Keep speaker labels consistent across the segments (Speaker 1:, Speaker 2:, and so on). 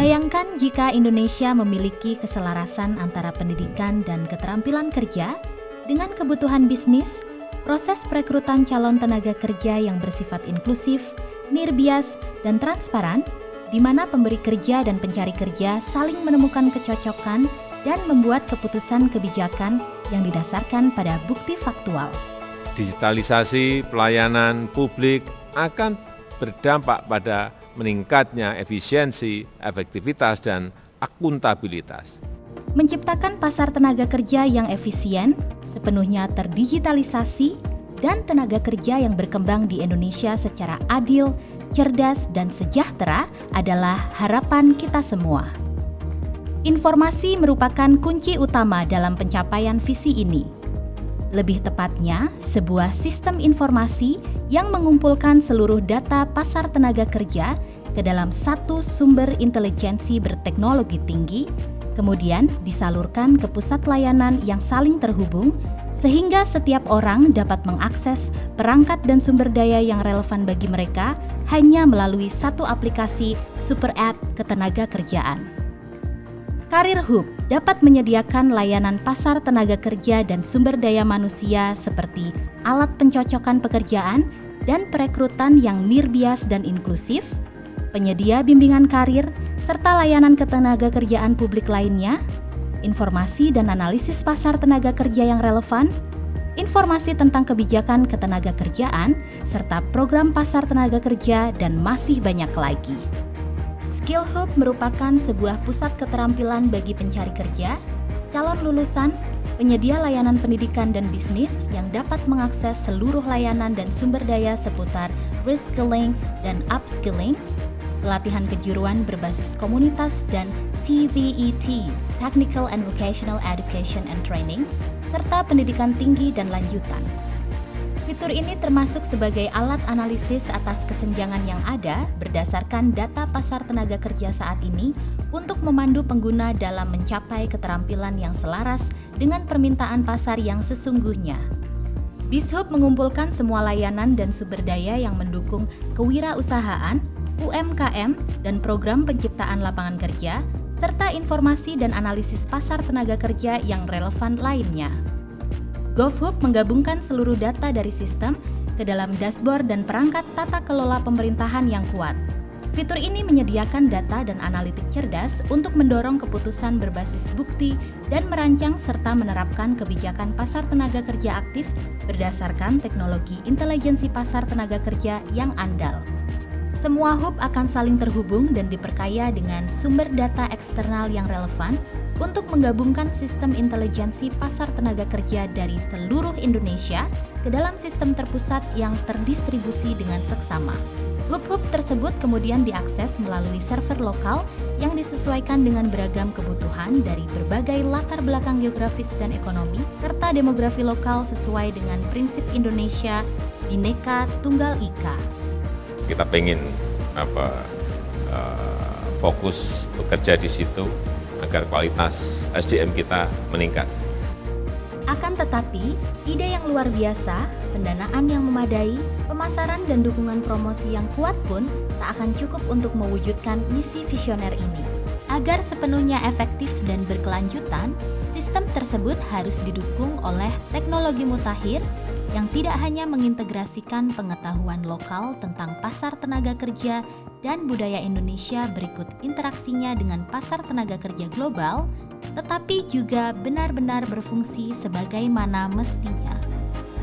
Speaker 1: Bayangkan jika Indonesia memiliki keselarasan antara pendidikan dan keterampilan kerja dengan kebutuhan bisnis, proses perekrutan calon tenaga kerja yang bersifat inklusif, nirbias, dan transparan, di mana pemberi kerja dan pencari kerja saling menemukan kecocokan dan membuat keputusan kebijakan yang didasarkan pada bukti faktual.
Speaker 2: Digitalisasi pelayanan publik akan berdampak pada meningkatnya efisiensi, efektivitas, dan akuntabilitas.
Speaker 1: Menciptakan pasar tenaga kerja yang efisien, sepenuhnya terdigitalisasi, dan tenaga kerja yang berkembang di Indonesia secara adil, cerdas, dan sejahtera adalah harapan kita semua. Informasi merupakan kunci utama dalam pencapaian visi ini. Lebih tepatnya, sebuah sistem informasi yang mengumpulkan seluruh data pasar tenaga kerja ke dalam satu sumber intelijensi berteknologi tinggi, kemudian disalurkan ke pusat layanan yang saling terhubung, sehingga setiap orang dapat mengakses perangkat dan sumber daya yang relevan bagi mereka hanya melalui satu aplikasi super app ketenaga-kerjaan. Karir Hub dapat menyediakan layanan pasar tenaga kerja dan sumber daya manusia seperti alat pencocokan pekerjaan dan perekrutan yang nirbias dan inklusif, penyedia bimbingan karir, serta layanan ketenaga kerjaan publik lainnya, informasi dan analisis pasar tenaga kerja yang relevan, informasi tentang kebijakan ketenaga kerjaan, serta program pasar tenaga kerja, dan masih banyak lagi. Skill Hub merupakan sebuah pusat keterampilan bagi pencari kerja, calon lulusan, penyedia layanan pendidikan dan bisnis yang dapat mengakses seluruh layanan dan sumber daya seputar reskilling dan upskilling, pelatihan kejuruan berbasis komunitas dan TVET, Technical and Vocational Education and Training, serta pendidikan tinggi dan lanjutan. Fitur ini termasuk sebagai alat analisis atas kesenjangan yang ada berdasarkan data pasar tenaga kerja saat ini untuk memandu pengguna dalam mencapai keterampilan yang selaras dengan permintaan pasar yang sesungguhnya. BizHub mengumpulkan semua layanan dan sumber daya yang mendukung kewirausahaan, UMKM, dan program penciptaan lapangan kerja, serta informasi dan analisis pasar tenaga kerja yang relevan lainnya. GovHub menggabungkan seluruh data dari sistem ke dalam dashboard dan perangkat tata kelola pemerintahan yang kuat. Fitur ini menyediakan data dan analitik cerdas untuk mendorong keputusan berbasis bukti dan merancang serta menerapkan kebijakan pasar tenaga kerja aktif berdasarkan teknologi intelijensi pasar tenaga kerja yang andal. Semua hub akan saling terhubung dan diperkaya dengan sumber data eksternal yang relevan untuk menggabungkan sistem intelijensi pasar tenaga kerja dari seluruh Indonesia ke dalam sistem terpusat yang terdistribusi dengan seksama. Hub-hub tersebut kemudian diakses melalui server lokal yang disesuaikan dengan beragam kebutuhan dari berbagai latar belakang geografis dan ekonomi, serta demografi lokal sesuai dengan prinsip Indonesia Bhinneka Tunggal Ika.
Speaker 2: Kita pengen fokus bekerja di situ agar kualitas SDM kita meningkat.
Speaker 1: Akan tetapi, ide yang luar biasa, pendanaan yang memadai, pemasaran dan dukungan promosi yang kuat pun tak akan cukup untuk mewujudkan misi visioner ini. Agar sepenuhnya efektif dan berkelanjutan, sistem tersebut harus didukung oleh teknologi mutakhir yang tidak hanya mengintegrasikan pengetahuan lokal tentang pasar tenaga kerja dan budaya Indonesia berikut interaksinya dengan pasar tenaga kerja global, tetapi juga benar-benar berfungsi sebagaimana mestinya.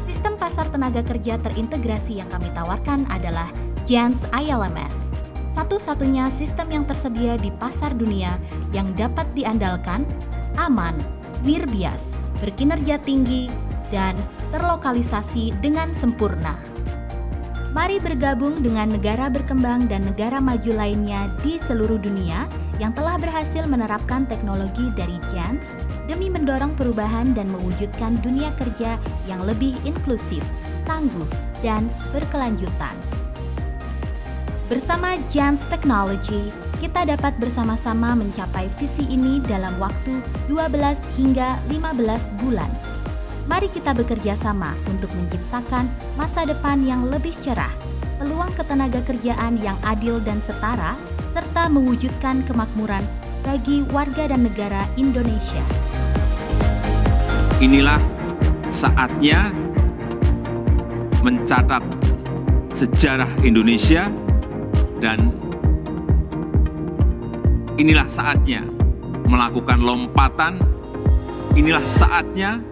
Speaker 1: Sistem pasar tenaga kerja terintegrasi yang kami tawarkan adalah JANS ILMS, satu-satunya sistem yang tersedia di pasar dunia yang dapat diandalkan, aman, nirbias, berkinerja tinggi, dan terlokalisasi dengan sempurna. Mari bergabung dengan negara berkembang dan negara maju lainnya di seluruh dunia yang telah berhasil menerapkan teknologi dari JANS demi mendorong perubahan dan mewujudkan dunia kerja yang lebih inklusif, tangguh, dan berkelanjutan. Bersama JANS Technology, kita dapat bersama-sama mencapai visi ini dalam waktu 12 hingga 15 bulan. Mari kita bekerja sama untuk menciptakan masa depan yang lebih cerah, peluang ketenaga kerjaan yang adil dan setara, serta mewujudkan kemakmuran bagi warga dan negara Indonesia.
Speaker 3: Inilah saatnya mencatat sejarah Indonesia dan inilah saatnya melakukan lompatan. Inilah saatnya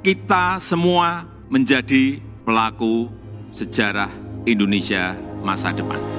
Speaker 3: kita semua menjadi pelaku sejarah Indonesia masa depan.